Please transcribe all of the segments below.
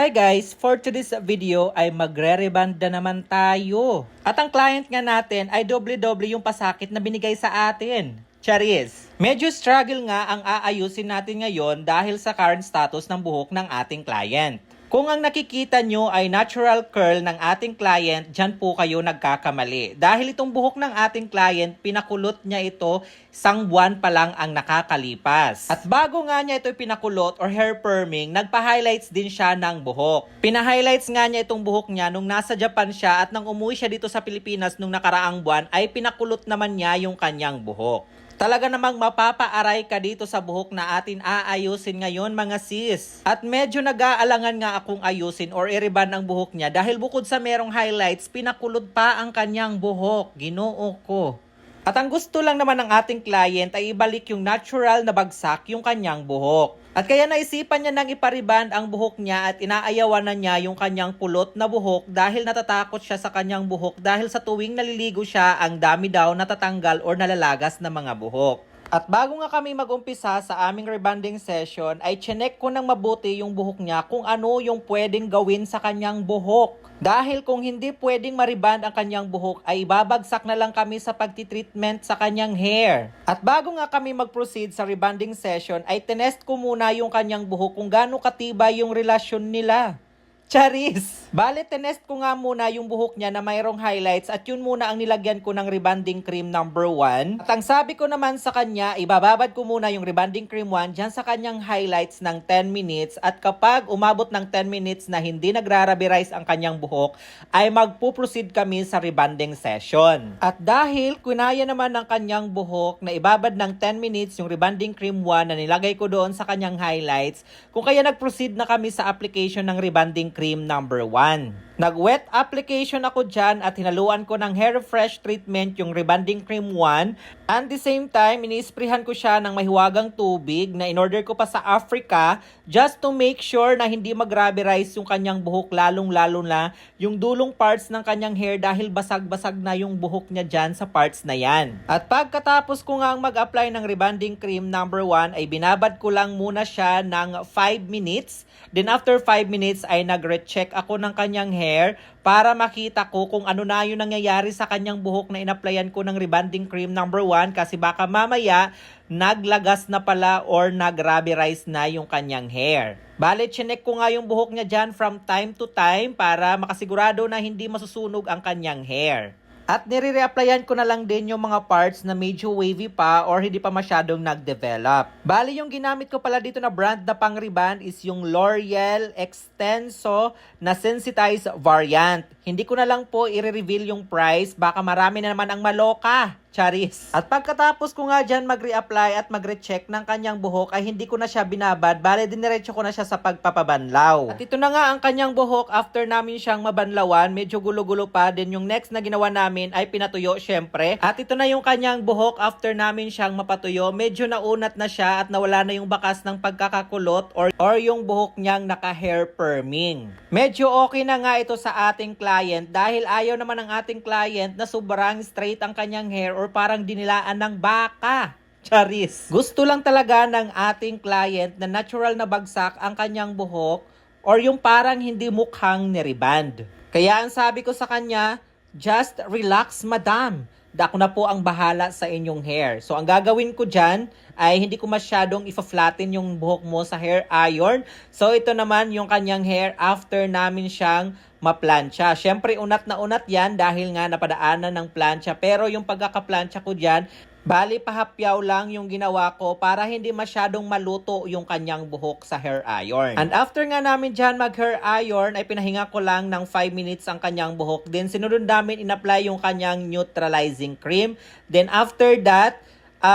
Hi guys! For today's video ay magre-reband na naman tayo. At ang client nga natin ay doble-doble yung pasakit na binigay sa atin. Charis! Medyo struggle nga ang aayusin natin ngayon dahil sa current status ng buhok ng ating client. Kung ang nakikita nyo ay natural curl ng ating client, dyan po kayo nagkakamali. Dahil itong buhok ng ating client, pinakulot niya ito 1 buwan pa lang ang nakakalipas. At bago nga niya ito pinakulot or hair perming, nagpa-highlights din siya ng buhok. Pina-highlights nga niya itong buhok niya nung nasa Japan siya at nang umuwi siya dito sa Pilipinas nung nakaraang buwan, ay pinakulot naman niya yung kanyang buhok. Talaga namang mapapaaray ka dito sa buhok na atin aayusin ngayon mga sis. At medyo nag-aalangan nga akong ayusin or i-reband ang buhok niya dahil bukod sa merong highlights, pinakulot pa ang kanyang buhok. Ginoo ko. At ang gusto lang naman ng ating client ay ibalik yung natural na bagsak yung kanyang buhok. At kaya naisipan niya nang ipariband ang buhok niya at inaayawan na niya yung kanyang pulot na buhok dahil natatakot siya sa kanyang buhok dahil sa tuwing naliligo siya ang dami daw natatanggal or nalalagas na mga buhok. At bago nga kami mag-umpisa sa aming rebanding session ay chinek ko ng mabuti yung buhok niya kung ano yung pwedeng gawin sa kanyang buhok. Dahil kung hindi pwedeng mariband ang kanyang buhok ay ibabagsak na lang kami sa pagtitreatment sa kanyang hair. At bago nga kami mag-proceed sa rebanding session ay tinest ko muna yung kanyang buhok kung gaano katibay yung relasyon nila. Charis! Bale, tinest ko nga muna yung buhok niya na mayroong highlights at yun muna ang nilagyan ko ng rebanding cream number 1. At ang sabi ko naman sa kanya, ibababad ko muna yung rebanding cream 1 dyan sa kanyang highlights ng 10 minutes at kapag umabot ng 10 minutes na hindi nagrarabirize ang kanyang buhok, ay magpuproceed kami sa rebanding session. At dahil kunaya naman ng kanyang buhok na ibabad ng 10 minutes yung rebanding cream 1 na nilagay ko doon sa kanyang highlights, kung kaya nagproceed na kami sa application ng rebanding cream number 1. Nag-wet application ako dyan at hinaluan ko ng hair fresh treatment yung rebanding cream 1. And the same time, ini-sprayhan ko siya ng mahiwagang tubig na in-order ko pa sa Africa just to make sure na hindi mag-rubberize yung kanyang buhok, lalong-lalo na yung dulong parts ng kanyang hair dahil basag-basag na yung buhok niya dyan sa parts na yan. At pagkatapos ko nga mag-apply ng rebanding cream number 1 ay binabad ko lang muna siya ng 5 minutes. Then after 5 minutes ay nag-recheck ako ng kanyang hair para makita ko kung ano na yung nangyayari sa kanyang buhok na inaplayan ko ng rebanding cream number 1 kasi baka mamaya naglagas na pala or nag-rubberize na yung kanyang hair. Bale, chinek ko nga yung buhok niya dyan from time to time para makasigurado na hindi masusunog ang kanyang hair. At nire-reapplyan ko na lang din yung mga parts na medyo wavy pa or hindi pa masyadong nag-develop. Bali, yung ginamit ko pala dito na brand na pang-reband is yung L'Oreal Extenso na sensitized variant. Hindi ko na lang po i-reveal yung price, baka marami na naman ang maloka. Charis. At pagkatapos ko nga dyan mag-reapply at mag-recheck ng kanyang buhok ay hindi ko na siya binabad. Bale, diniretso ko na siya sa pagpapabanlaw. At ito na nga ang kanyang buhok after namin siyang mabanlawan. Medyo gulo-gulo pa. Then yung next na ginawa namin ay pinatuyo syempre. At ito na yung kanyang buhok after namin siyang mapatuyo. Medyo naunat na siya at nawala na yung bakas ng pagkakakulot or yung buhok niyang naka-hair perming. Medyo okay na nga ito sa ating client dahil ayaw naman ng ating client na sobrang straight ang kanyang hair or parang dinilaan ng baka. Charis. Gusto lang talaga ng ating client na natural na bagsak ang kanyang buhok or yung parang hindi mukhang nireband. Kaya ang sabi ko sa kanya, just relax madam. Ako na po ang bahala sa inyong hair. So ang gagawin ko dyan ay hindi ko masyadong ifa-flatten yung buhok mo sa hair iron. So ito naman yung kanyang hair after namin siyang maplansya. Siyempre unat na unat yan dahil nga napadaanan ng plansya. Pero yung pagkakaplansya ko dyan, bali pahapyaw lang yung ginawa ko para hindi masyadong maluto yung kanyang buhok sa hair iron. And after nga namin dyan mag-hair iron ay pinahinga ko lang ng 5 minutes ang kanyang buhok. Then sinunod namin in-apply yung kanyang neutralizing cream. Then after that,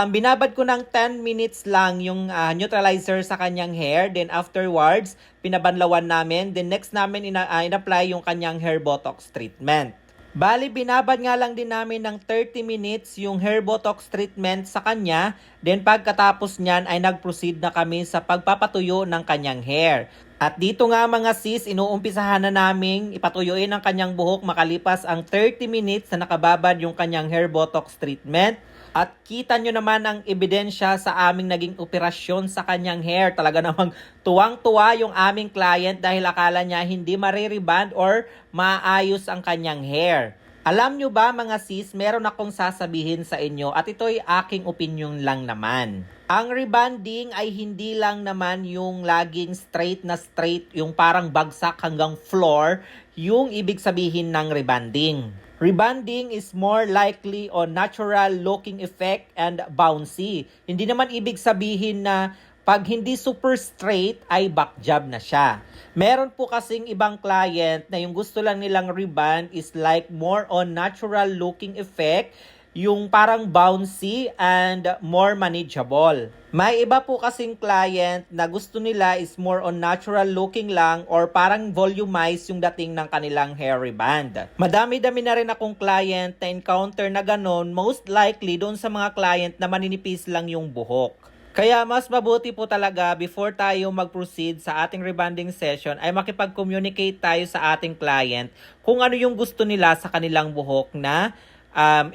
binabad ko ng 10 minutes lang yung neutralizer sa kanyang hair. Then afterwards, pinabanlawan namin. Then next namin in-apply yung kanyang hair botox treatment. Bali, binabad nga lang din namin ng 30 minutes yung hair botox treatment sa kanya. Then pagkatapos niyan ay nag-proceed na kami sa pagpapatuyo ng kanyang hair. At dito nga mga sis, inuumpisahan na naming ipatuyuin ang kanyang buhok makalipas ang 30 minutes na nakababad yung kanyang hair botox treatment. At kita nyo naman ang ebidensya sa aming naging operasyon sa kanyang hair. Talaga namang tuwang-tuwa yung aming client dahil akala niya hindi maririband or maayos ang kanyang hair. Alam nyo ba mga sis, meron akong sasabihin sa inyo at ito'y aking opinion lang naman. Ang rebanding ay hindi lang naman yung laging straight, yung parang bagsak hanggang floor, yung ibig sabihin ng rebanding. Rebanding is more likely on natural looking effect and bouncy. Hindi naman ibig sabihin na pag hindi super straight ay back job na siya. Meron po kasing ibang client na yung gusto lang nilang reband is like more on natural looking effect, yung parang bouncy and more manageable. May iba po kasing client na gusto nila is more on natural looking lang or parang volumize yung dating ng kanilang hair reband. Madami-dami na rin akong client na encounter na ganon, most likely doon sa mga client na maninipis lang yung buhok. Kaya mas mabuti po talaga before tayo mag-proceed sa ating rebanding session ay makipag-communicate tayo sa ating client kung ano yung gusto nila sa kanilang buhok na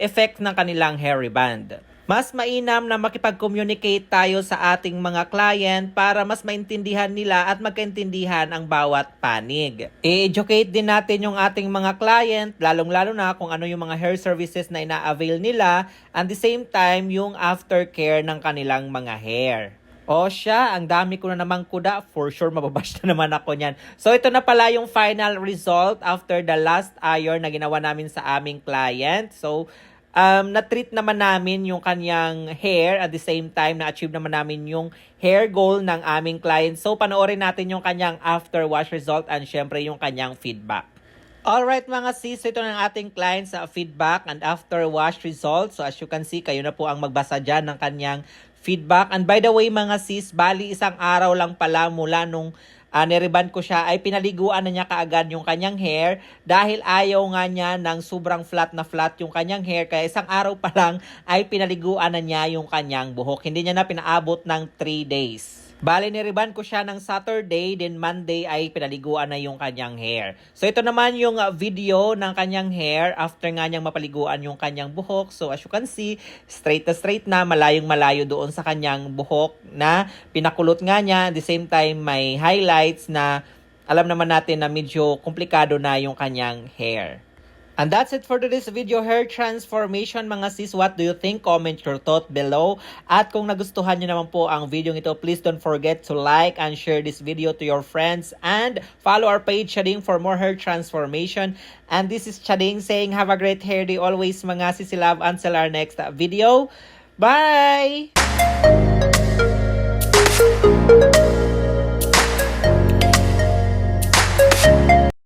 effect ng kanilang hair reband. Mas mainam na makipag-communicate tayo sa ating mga client para mas maintindihan nila at magkaintindihan ang bawat panig. I-educate din natin yung ating mga client, lalong-lalo na kung ano yung mga hair services na ina-avail nila, and the same time yung aftercare ng kanilang mga hair. O siya, ang dami ko na namang kuda. For sure, mababash na naman ako niyan. So, ito na pala yung final result after the last iron na ginawa namin sa aming client. So, na-treat naman namin yung kanyang hair. At the same time, na-achieve naman namin yung hair goal ng aming client. So, panoorin natin yung kanyang after wash result and syempre yung kanyang feedback. Alright mga sis, ito na ang ating client sa feedback and after wash results. So, as you can see, kayo na po ang magbasa dyan ng kanyang feedback. And by the way mga sis, bali isang araw lang pala mula nung nireban ko siya ay pinaliguan na niya kaagad yung kanyang hair dahil ayaw nga niya ng sobrang flat na flat yung kanyang hair. Kaya isang araw pa lang ay pinaliguan na niya yung kanyang buhok. Hindi niya na pinaabot ng 3 days. Bali, nireban ko siya ng Saturday, then Monday ay pinaliguan na yung kanyang hair. So, ito naman yung video ng kanyang hair after nga niyang mapaliguan yung kanyang buhok. So, as you can see, straight na, malayong malayo doon sa kanyang buhok na pinakulot nga niya. At the same time, may highlights na alam naman natin na medyo komplikado na yung kanyang hair. And that's it for today's video, hair transformation mga sis. What do you think? Comment your thought below. At kung nagustuhan nyo naman po ang video ito, please don't forget to like and share this video to your friends. And follow our page, Chading, for more hair transformation. And this is Chading saying have a great hair day always mga sis. Love until our next video. Bye!